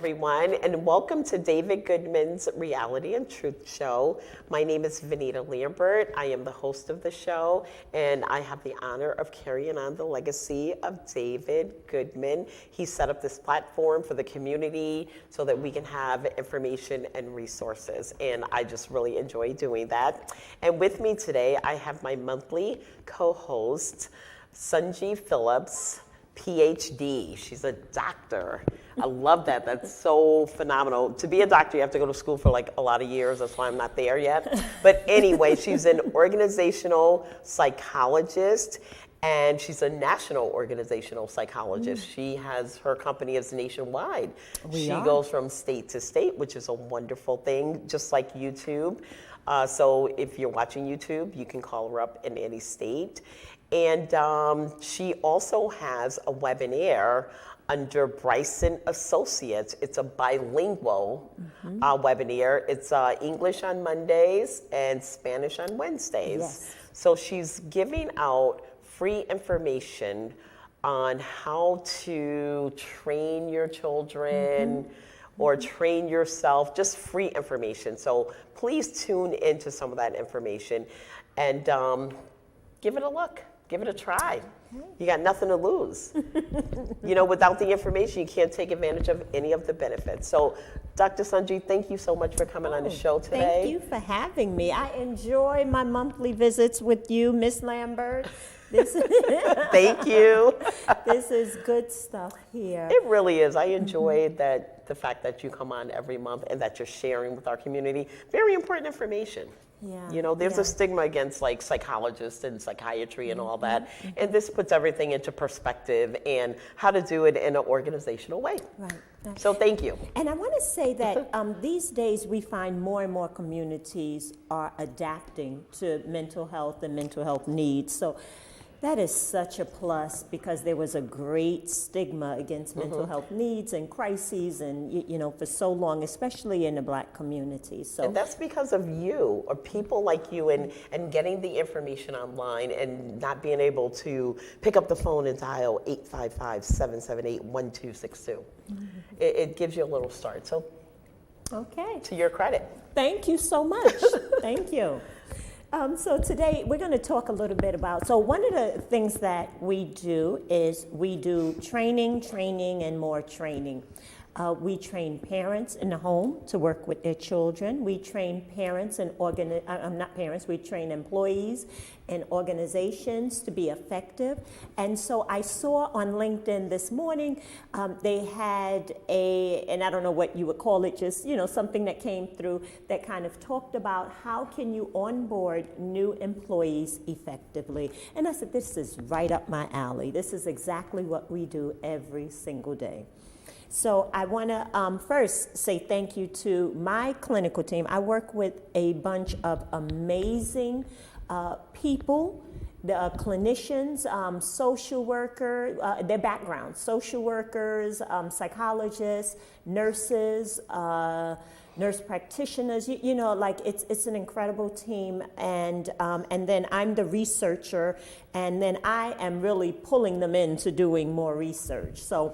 everyone, and welcome to David Goodman's Reality and Truth Show. My name is Vanita Lambert. I am the host of the show, and I have the honor of carrying on the legacy of David Goodman. He set up this platform for the community so that we can have information and resources, and I just really enjoy doing that. And with me today, I have my monthly co-host, Sunji Phillips, PhD. She's a doctor. I love that. That's so phenomenal. To be a doctor, you have to go to school for like a lot of years. That's why I'm not there yet. But anyway, she's an organizational psychologist, and she's a national organizational psychologist. She has, her company is nationwide. She goes from state to state, which is a wonderful thing, just like YouTube. So if you're watching YouTube, you can call her up in any state. And she also has a webinar under Bryson Associates. It's a bilingual webinar. It's English on Mondays and Spanish on Wednesdays. Yes. So she's giving out free information on how to train your children or train yourself, just free information. So please tune into some of that information and give it a look. Give it a try. You got nothing to lose. You know, without the information, you can't take advantage of any of the benefits. So, Dr. Sunji, thank you so much for coming on the show today. Thank you for having me. I enjoy my monthly visits with you, Miss Lambert. Thank you. This is good stuff here. It really is. I enjoy the fact that you come on every month and that you're sharing with our community very important information. Yeah, you know, there's a stigma against like psychologists and psychiatry and all that. And this puts everything into perspective and how to do it in an organizational way. Right. So thank you. And I want to say that these days we find more and more communities are adapting to mental health and mental health needs. So that is such a plus, because there was a great stigma against mental health needs and crises, and you know, for so long, especially in the Black community. So, and that's because of you, or people like you, and getting the information online and not being able to pick up the phone and dial 855-778-1262. It gives you a little start. So, okay, to your credit. Thank you so much. Thank you. So today we're going to talk a little bit about, so one of the things that we do is we do training, and more training. We train parents in the home to work with their children. We train parents and we train employees and organizations to be effective. And so I saw on LinkedIn this morning, they had and I don't know what you would call it, just, you know, something that came through that kind of talked about how can you onboard new employees effectively. And I said, this is right up my alley. This is exactly what we do every single day. So I want to first say thank you to my clinical team. I work with a bunch of amazing people, the clinicians, social workers, their backgrounds, social workers, psychologists, nurses, nurse practitioners. You know, like it's an incredible team, and then I'm the researcher, and then I am really pulling them into doing more research. So,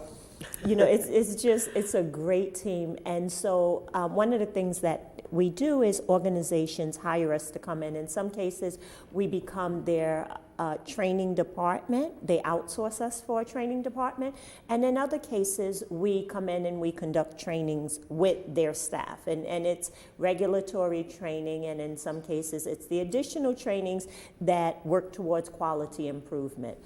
you know, it's a great team. And so one of the things that we do is organizations hire us to come in. In some cases, we become their training department. They outsource us for a training department. And in other cases, we come in and we conduct trainings with their staff. And it's regulatory training, and in some cases, it's the additional trainings that work towards quality improvement.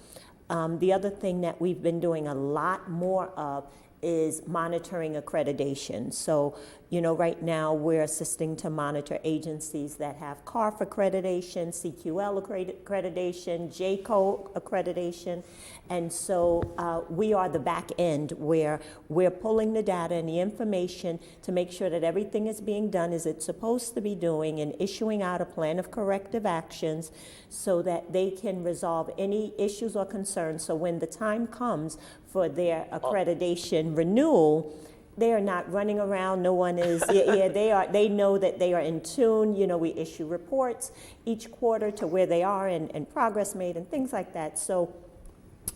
The other thing that we've been doing a lot more of is monitoring accreditation. So, you know, right now we're assisting to monitor agencies that have CARF accreditation, CQL accreditation, JCO accreditation. And so we are the back end where we're pulling the data and the information to make sure that everything is being done as it's supposed to be doing, and issuing out a plan of corrective actions so that they can resolve any issues or concerns. So when the time comes for their accreditation renewal, they are not running around. No one is. They know that they are in tune. You know, we issue reports each quarter to where they are and progress made and things like that. So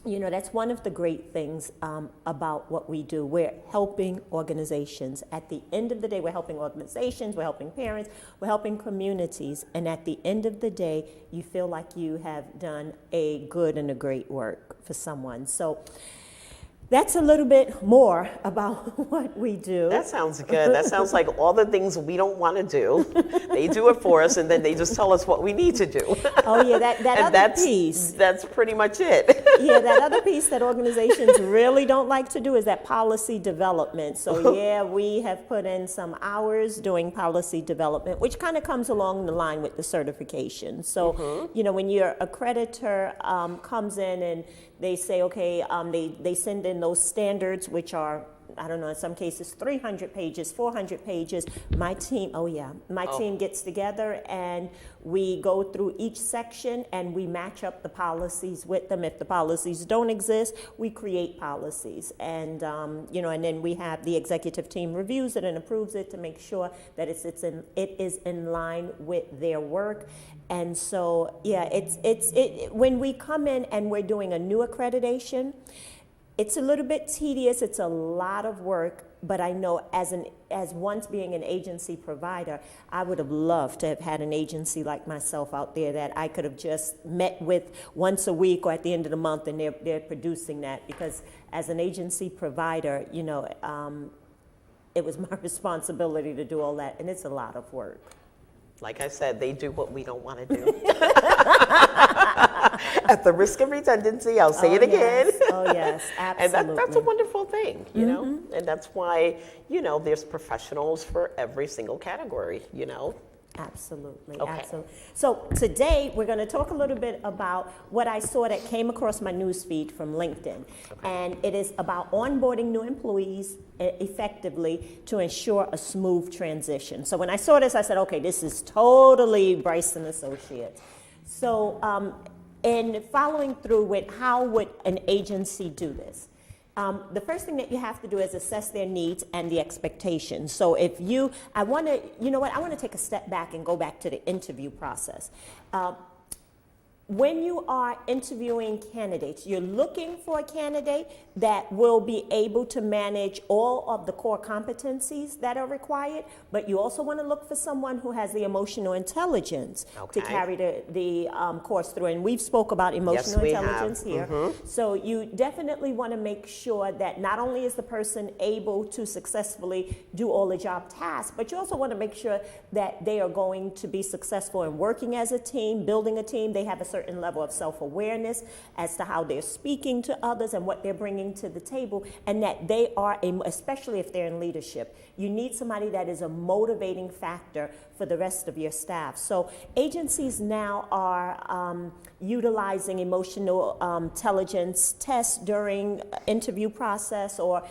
That's one of the great things about what we do. We're helping organizations. At the end of the day, we're helping organizations, we're helping parents, we're helping communities. And at the end of the day, you feel like you have done a good and a great work for someone. So that's a little bit more about what we do. That sounds good. That sounds like all the things we don't want to do. They do it for us, and then they just tell us what we need to do. Oh yeah, that and other piece. That's pretty much it. Yeah, that other piece that organizations really don't like to do is that policy development. So yeah, we have put in some hours doing policy development, which kind of comes along the line with the certification. So, when your accreditor comes in and they say, okay, they send in those standards, which are, I don't know, in some cases 300 pages, 400 pages. My team gets together and we go through each section and we match up the policies with them. If the policies don't exist, we create policies. And, and then we have the executive team reviews it and approves it to make sure that it is in line with their work. And so, yeah, when we come in and we're doing a new accreditation, it's a little bit tedious, it's a lot of work, but I know as once being an agency provider, I would have loved to have had an agency like myself out there that I could have just met with once a week or at the end of the month, and they're producing that. Because as an agency provider, it was my responsibility to do all that, and it's a lot of work. Like I said, they do what we don't want to do. At the risk of redundancy, I'll say it again. Yes. Oh, yes, absolutely. And that's a wonderful thing, you know? And that's why, there's professionals for every single category, Absolutely, Okay. absolutely. So today we're going to talk a little bit about what I saw that came across my newsfeed from LinkedIn. And it is about onboarding new employees effectively to ensure a smooth transition. So when I saw this, I said, okay, this is totally Bryson Associates. So in following through with how would an agency do this? The first thing that you have to do is assess their needs and the expectations. So I want to take a step back and go back to the interview process. When you are interviewing candidates, you're looking for a candidate that will be able to manage all of the core competencies that are required, but you also want to look for someone who has the emotional intelligence to carry the course through. And we've spoke about emotional intelligence here. So you definitely want to make sure that not only is the person able to successfully do all the job tasks, but you also want to make sure that they are going to be successful in working as a team, building a team. They have a certain level of self-awareness as to how they're speaking to others and what they're bringing to the table, and that they are, especially if they're in leadership, you need somebody that is a motivating factor for the rest of your staff. So agencies now are utilizing emotional intelligence tests during interview process, or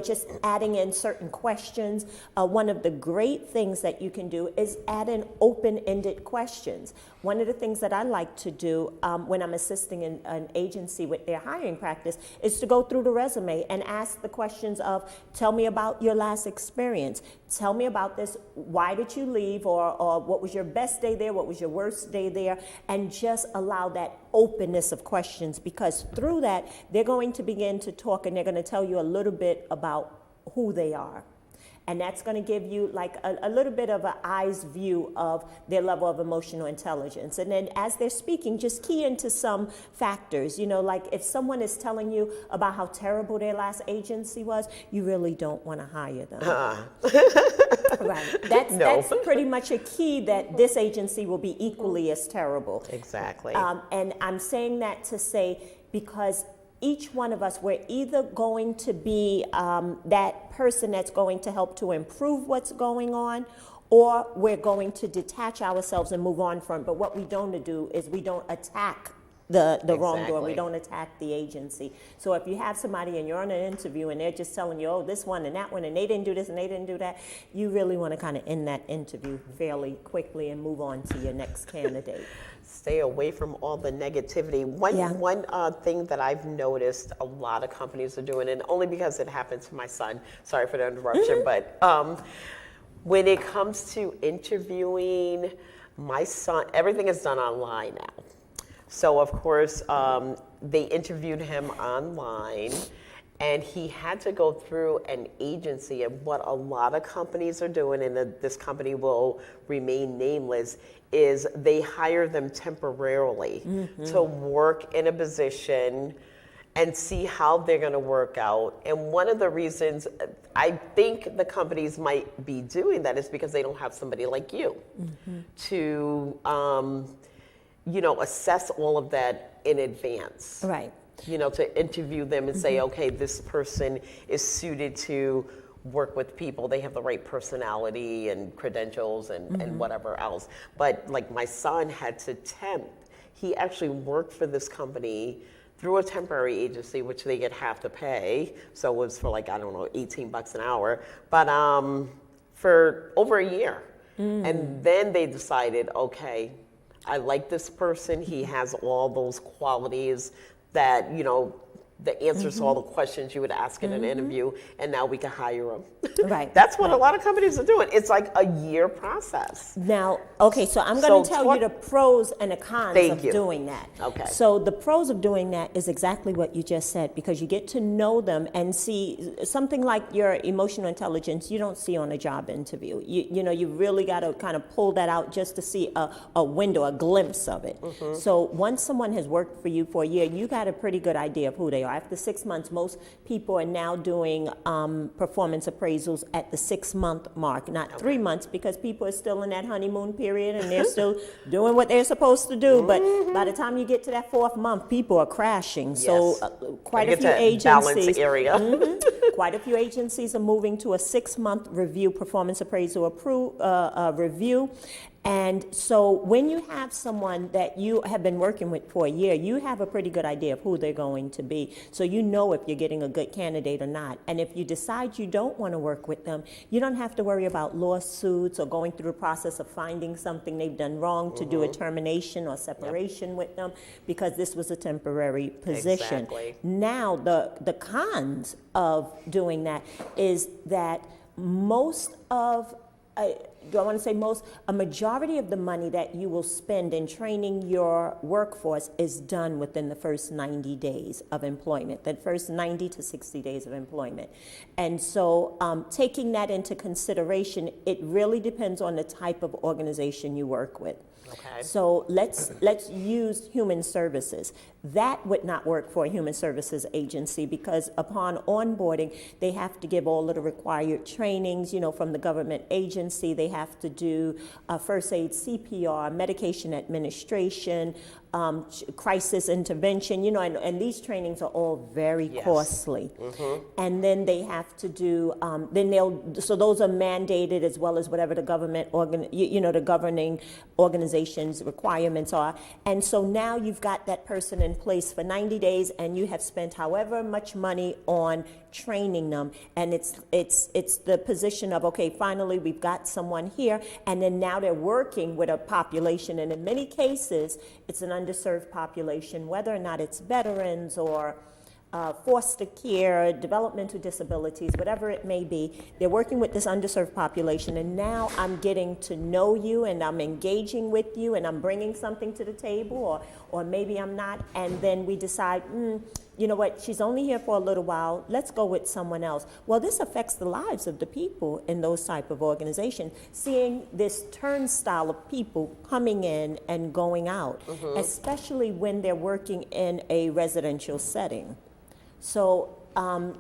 just adding in certain questions. One of the great things that you can do is add in open-ended questions. One of the things that I like to do when I'm assisting an agency with their hiring practice is to go through the resume and ask the questions of, tell me about your last experience. Tell me about this. Why did you leave? Or what was your best day there? What was your worst day there? And just allow that openness of questions, because through that, they're going to begin to talk and they're going to tell you a little bit about who they are. And that's going to give you like a little bit of an eyes view of their level of emotional intelligence. And then as they're speaking, just key into some factors. Like if someone is telling you about how terrible their last agency was, you really don't want to hire them. Right. That's pretty much a key, that this agency will be equally as terrible. Exactly. And I'm saying that to say, because each one of us, we're either going to be that person that's going to help to improve what's going on, or we're going to detach ourselves and move on from it. But what we don't do is we don't attack the wrongdoer. We don't attack the agency. So if you have somebody and you're on an interview and they're just telling you, oh, this one and that one, and they didn't do this and they didn't do that, you really want to kind of end that interview fairly quickly and move on to your next candidate. Stay away from all the negativity. One thing that I've noticed a lot of companies are doing, and only because it happened to my son, sorry for the interruption, but when it comes to interviewing, my son, everything is done online now. So of course, they interviewed him online, and he had to go through an agency. And what a lot of companies are doing, and this company will remain nameless, is they hire them temporarily to work in a position and see how they're going to work out. And one of the reasons I think the companies might be doing that is because they don't have somebody like you to, assess all of that in advance. Right. To interview them and say, okay, this person is suited to work with people. They have the right personality and credentials and whatever else. But like my son had to temp. He actually worked for this company through a temporary agency, which they get half the pay. So it was for like, I don't know, $18 an hour, but for over a year. And then they decided, okay, I like this person. He has all those qualities that, the answers to all the questions you would ask in an interview, and now we can hire him. Right. That's what a lot of companies are doing. It's like a year process. Now, okay, so I'm going to tell you the pros and the cons of doing that. Okay. So the pros of doing that is exactly what you just said, because you get to know them and see something like your emotional intelligence you don't see on a job interview. You really got to kind of pull that out just to see a window, a glimpse of it. So once someone has worked for you for a year, you got a pretty good idea of who they are. After 6 months, most people are now doing performance appraisals at the 6-month mark, not 3 months, because people are still in that honeymoon period and they're still doing what they're supposed to do. But by the time you get to that 4th month, people are crashing. Yes. So quite a few agencies, quite a few agencies are moving to a 6-month review, performance appraisal review. And so when you have someone that you have been working with for a year, you have a pretty good idea of who they're going to be. So you know if you're getting a good candidate or not. And if you decide you don't want to work with them, you don't have to worry about lawsuits or going through the process of finding something they've done wrong to do a termination or separation with them, because this was a temporary position. Exactly. Now, the cons of doing that is that a majority of the money that you will spend in training your workforce is done within the first 90 days of employment, the first 90 to 60 days of employment. And so taking that into consideration, it really depends on the type of organization you work with. Okay. So let's use human services. That would not work for a human services agency, because upon onboarding, they have to give all of the required trainings, from the government agency. They have to do first aid, CPR, medication administration, crisis intervention, and these trainings are all very costly. And then they have to do, so those are mandated, as well as whatever the government, the governing organization's requirements are. And so now you've got that person in place for 90 days, and you have spent however much money on training them, and it's the position of, okay, finally we've got someone here, and then now they're working with a population, and in many cases it's an underserved population, whether or not it's veterans or foster care, developmental disabilities, whatever it may be. They're working with this underserved population, and now I'm getting to know you, and I'm engaging with you, and I'm bringing something to the table, or maybe I'm not, and then we decide, you know what, she's only here for a little while, let's go with someone else. Well, this affects the lives of the people in those type of organizations, seeing this turnstile of people coming in and going out, especially when they're working in a residential setting. So, I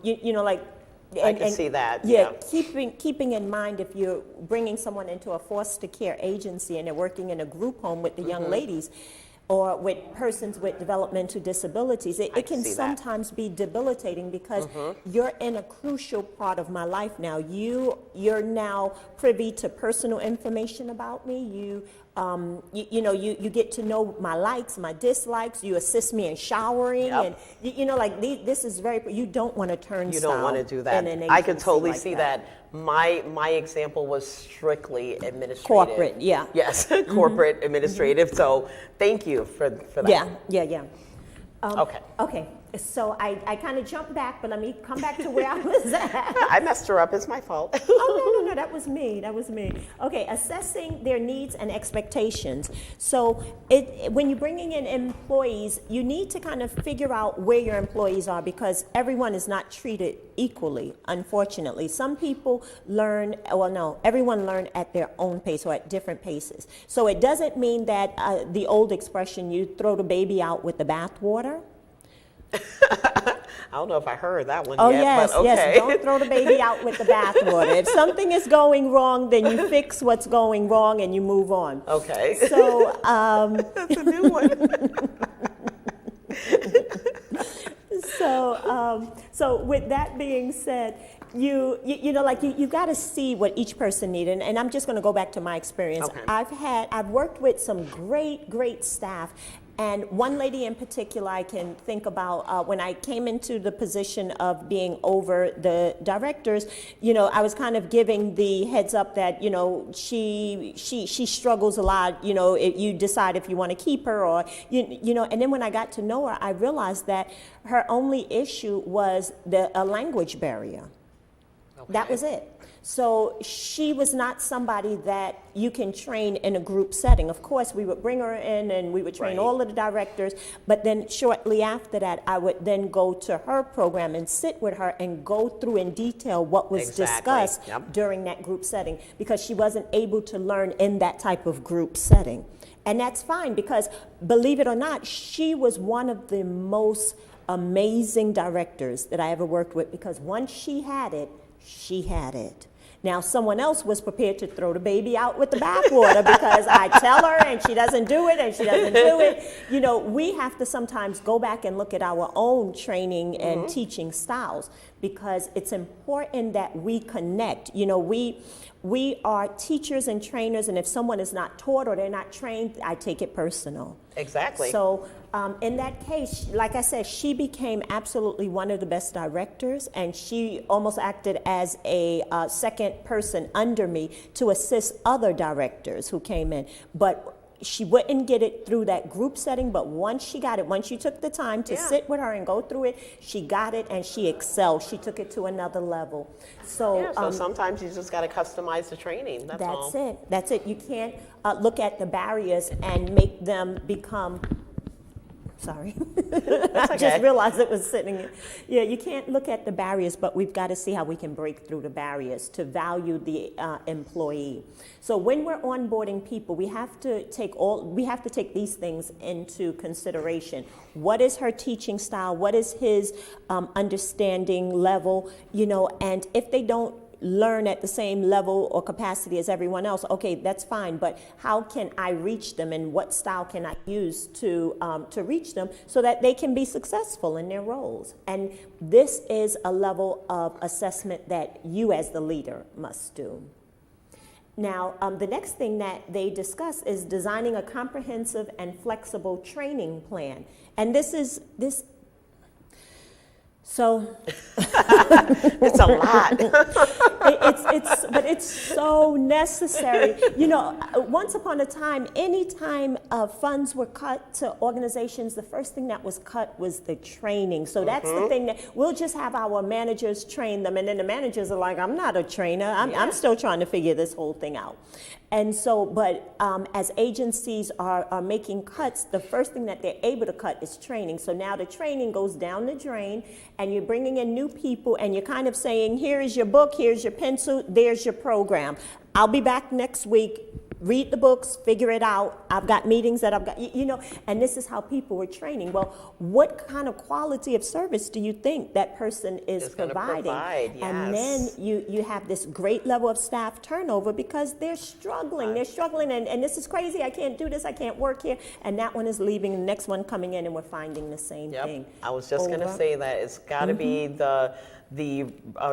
can see that. Yeah, keeping in mind, if you're bringing someone into a foster care agency and they're working in a group home with the young ladies, or with persons with developmental disabilities, it can sometimes be debilitating, because you're in a crucial part of my life now. You're now privy to personal information about me. You get to know my likes, my dislikes. You assist me in showering, and this is very. You don't want to turn. You don't want to do that. I could totally see that. My example was strictly administrative. Corporate, yeah. Yes, corporate administrative. So thank you for that. Yeah. Okay. Okay. So I kind of jumped back, but let me come back to where I was at. I messed her up. It's my fault. Oh, no, that was me. Okay, assessing their needs and expectations. So when you're bringing in employees, you need to kind of figure out where your employees are, because everyone is not treated equally, unfortunately. Some people learn, well, no, everyone learn at their own pace or at different paces. So it doesn't mean that the old expression, you throw the baby out with the bathwater. I don't know if I heard that one Oh, yet, yes, but okay. yes. Don't throw the baby out with the bathwater. If something is going wrong, then you fix what's going wrong and you move on. Okay. So, That's a new one. So with that being said, you got to see what each person needs, and I'm just going to go back to my experience. Okay. I've worked with some great staff. And one lady in particular I can think about, when I came into the position of being over the directors, I was kind of giving the heads up that, she struggles a lot, if you decide if you want to keep her or, and then when I got to know her, I realized that her only issue was a language barrier. Okay. That was it. So she was not somebody that you can train in a group setting. Of course, we would bring her in and we would train all of the directors, but then shortly after that, I would then go to her program and sit with her and go through in detail what was discussed during that group setting, because she wasn't able to learn in that type of group setting. And that's fine, because believe it or not, she was one of the most amazing directors that I ever worked with, because once she had it, she had it. Now, someone else was prepared to throw the baby out with the bathwater because I tell her and she doesn't do it and she doesn't do it. We have to sometimes go back and look at our own training and teaching styles, because it's important that we connect. We are teachers and trainers, and if someone is not taught or they're not trained, I take it personal. Exactly. So in that case, like I said, she became absolutely one of the best directors, and she almost acted as a second person under me to assist other directors who came in. But she wouldn't get it through that group setting, but once she got it, once you took the time to sit with her and go through it, she got it and she excelled. She took it to another level. So, so sometimes you just got to customize the training. That's all. That's it. You can't look at the barriers and make them become. Sorry. That's okay. I just realized it was sitting in. Yeah, you can't look at the barriers, but we've got to see how we can break through the barriers to value the employee. So when we're onboarding people, we have to take these things into consideration. What is her teaching style? What is his understanding level? And if they don't learn at the same level or capacity as everyone else, okay, that's fine, but how can I reach them, and what style can I use to reach them so that they can be successful in their roles? And this is a level of assessment that you as the leader must do. Now, the next thing that they discuss is designing a comprehensive and flexible training plan. And so it's a lot. But it's so necessary. Once upon a time, anytime funds were cut to organizations, the first thing that was cut was the training. So that's the thing that we'll just have our managers train them, and then the managers are like, I'm not a trainer. I'm still trying to figure this whole thing out. And so, but as agencies are making cuts, the first thing that they're able to cut is training. So now the training goes down the drain, and you're bringing in new people, and you're kind of saying, here is your book, here's your pencil, there's your program. I'll be back next week. Read the books, figure it out. I've got meetings that I've got, and this is how people were training. Well, what kind of quality of service do you think that person is providing? Yes. And then you have this great level of staff turnover because they're struggling. They're struggling, and this is crazy. I can't do this. I can't work here. And that one is leaving, the next one coming in, and we're finding the same thing. I was just going to say that it's got to be the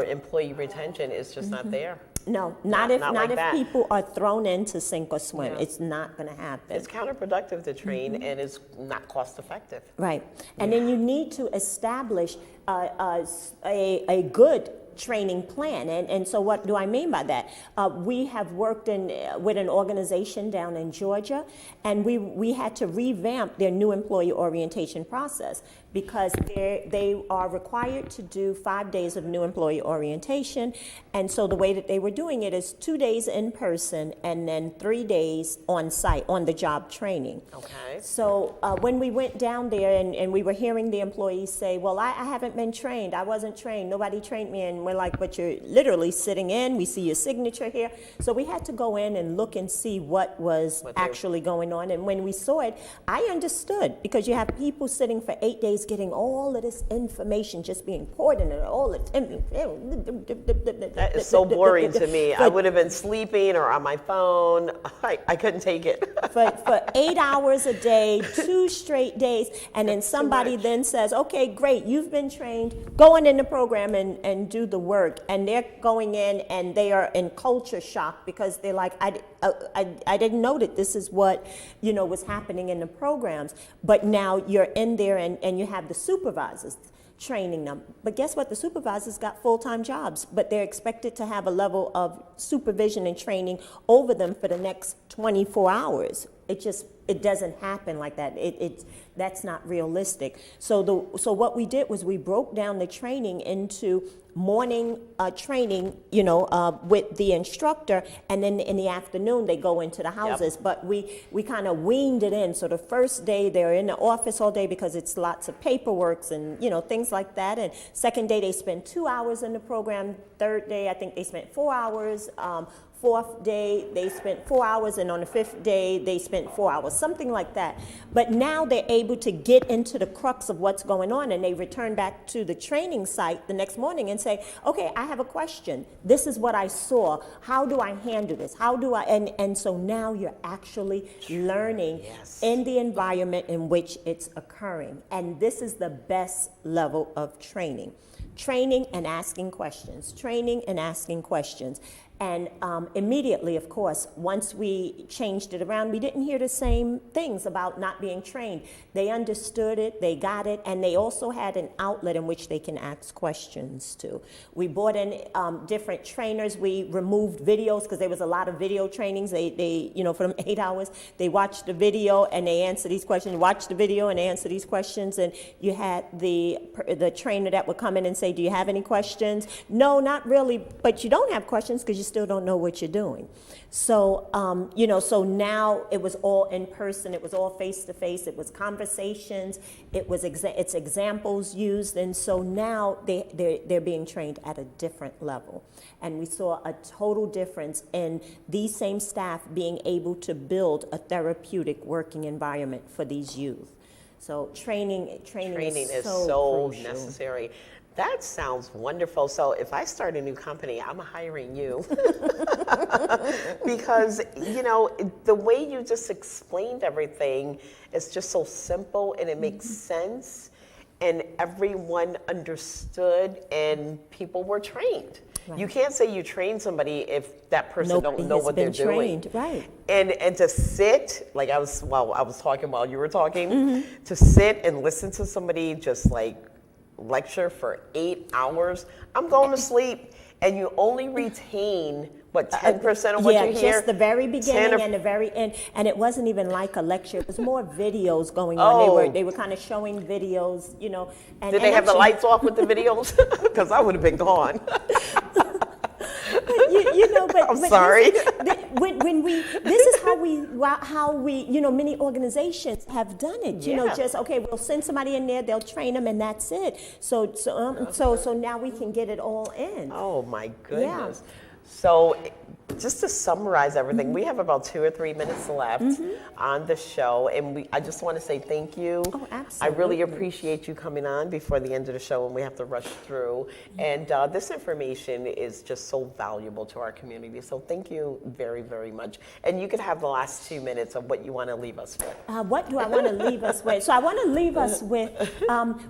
employee retention is just not there. No, not if people are thrown in to sink or swim. It's not going to happen. It's counterproductive to train, and it's not cost effective. Right. And then you need to establish a good training plan. And so what do I mean by that? We have worked with an organization down in Georgia, and we had to revamp their new employee orientation process because they are required to do 5 days of new employee orientation. And so the way that they were doing it is 2 days in person and then 3 days on site, on the job training. Okay. So when we went down there and we were hearing the employees say, well, I haven't been trained. I wasn't trained. Nobody trained me. And we're like, but you're literally sitting in. We see your signature here. So we had to go in and look and see what was actually going on. And when we saw it, I understood, because you have people sitting for 8 days getting all of this information just being poured in it all the time. That is so boring to me. I would have been sleeping or on my phone. I couldn't take it. for 8 hours a day, 2 straight days, and then somebody then says, okay, great, you've been trained, go on in the program and do the work. And they're going in and they are in culture shock because they're like, I didn't know that this is what, was happening in the programs. But now you're in there and you have the supervisors training them. But guess what? The supervisors got full-time jobs, but they're expected to have a level of supervision and training over them for the next 24 hours. It doesn't happen like that. That's not realistic. So what we did was we broke down the training into morning training, with the instructor, and then in the afternoon they go into the houses. Yep. But we kind of weaned it in. So the first day they're in the office all day because it's lots of paperwork and things like that. And second day they spend 2 hours in the program. Third day I think they spent 4 hours. Fourth day, they spent 4 hours, and on the fifth day, they spent 4 hours, something like that. But now they're able to get into the crux of what's going on, and they return back to the training site the next morning and say, okay, I have a question. This is what I saw. How do I handle this? How do I, and so now you're actually learning in the environment in which it's occurring. And this is the best level of training. Training and asking questions. Training and asking questions. And immediately, of course, once we changed it around, we didn't hear the same things about not being trained. They understood it, they got it, and they also had an outlet in which they can ask questions to. We brought in different trainers. We removed videos because there was a lot of video trainings. They for them 8 hours, they watched the video and they answer these questions, watch the video and answer these questions. And you had the trainer that would come in and say, do you have any questions? No, not really, but you don't have questions because you still don't know what you're doing. So, so now it was all in person, it was all face to face, it was conversations, it's examples used, and so now they're being trained at a different level. And we saw a total difference in these same staff being able to build a therapeutic working environment for these youth. So training is so crucial. Necessary. That sounds wonderful. So if I start a new company, I'm hiring you. Because, the way you just explained everything is just so simple and it makes sense. And everyone understood and people were trained. Right. You can't say you train somebody if that person don't know what they're doing. Right. And to sit, like I was talking while you were talking, to sit and listen to somebody just like lecture for 8 hours, I'm going to sleep. And you only retain, 10% of what you hear? Just the very beginning and the very end. And it wasn't even like a lecture. It was more videos going on. They were kind of showing videos, And, did they have the lights off with the videos? Because I would have been gone. But I'm sorry. This is how we many organizations have done it. We'll send somebody in there, they'll train them, and that's it. So now we can get it all in. Oh my goodness. Yeah. So just to summarize everything, we have about 2 or 3 minutes left on the show, and I just want to say thank you. Oh, absolutely. I really appreciate you coming on before the end of the show when we have to rush through. And this information is just so valuable to our community. So thank you very, very much. And you could have the last 2 minutes of what you want to leave us with. What do I want to leave us with? So I want to leave us with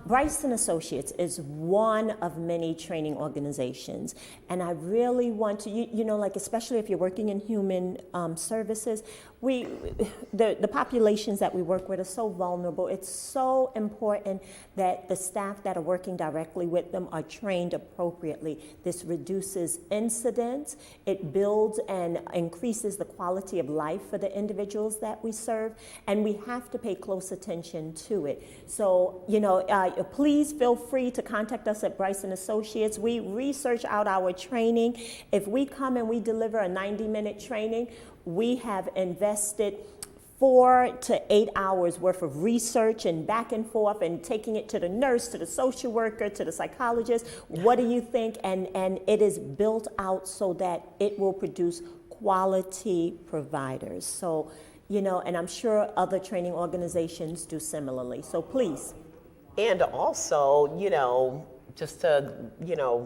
Bryson Associates is one of many training organizations, and I really want to like especially if you're working in human services, the populations that we work with are so vulnerable. It's so important that the staff that are working directly with them are trained appropriately. This reduces incidents. It builds and increases the quality of life for the individuals that we serve, and we have to pay close attention to it. So, please feel free to contact us at Bryson Associates. We research out our training. If we come and we deliver a 90-minute training, we have invested 4 to 8 hours worth of research and back and forth and taking it to the nurse, to the social worker, to the psychologist. What do you think? And it is built out so that it will produce quality providers. So, and I'm sure other training organizations do similarly. So please. And also, just to,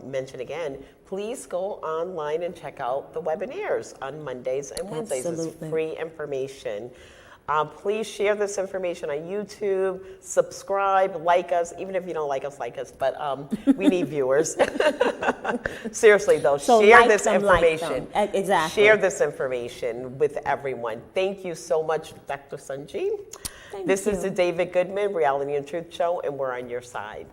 mention again, please go online and check out the webinars on Mondays and Wednesdays. Absolutely. It's free information. Please share this information on YouTube, subscribe, like us. Even if you don't like us, but we need viewers. Seriously though, So share like this them, information. like them. Exactly. Share this information with everyone. Thank you so much, Dr. Sanjeev. Thank This you. is the David Goodman Reality and Truth Show, and we're on your side.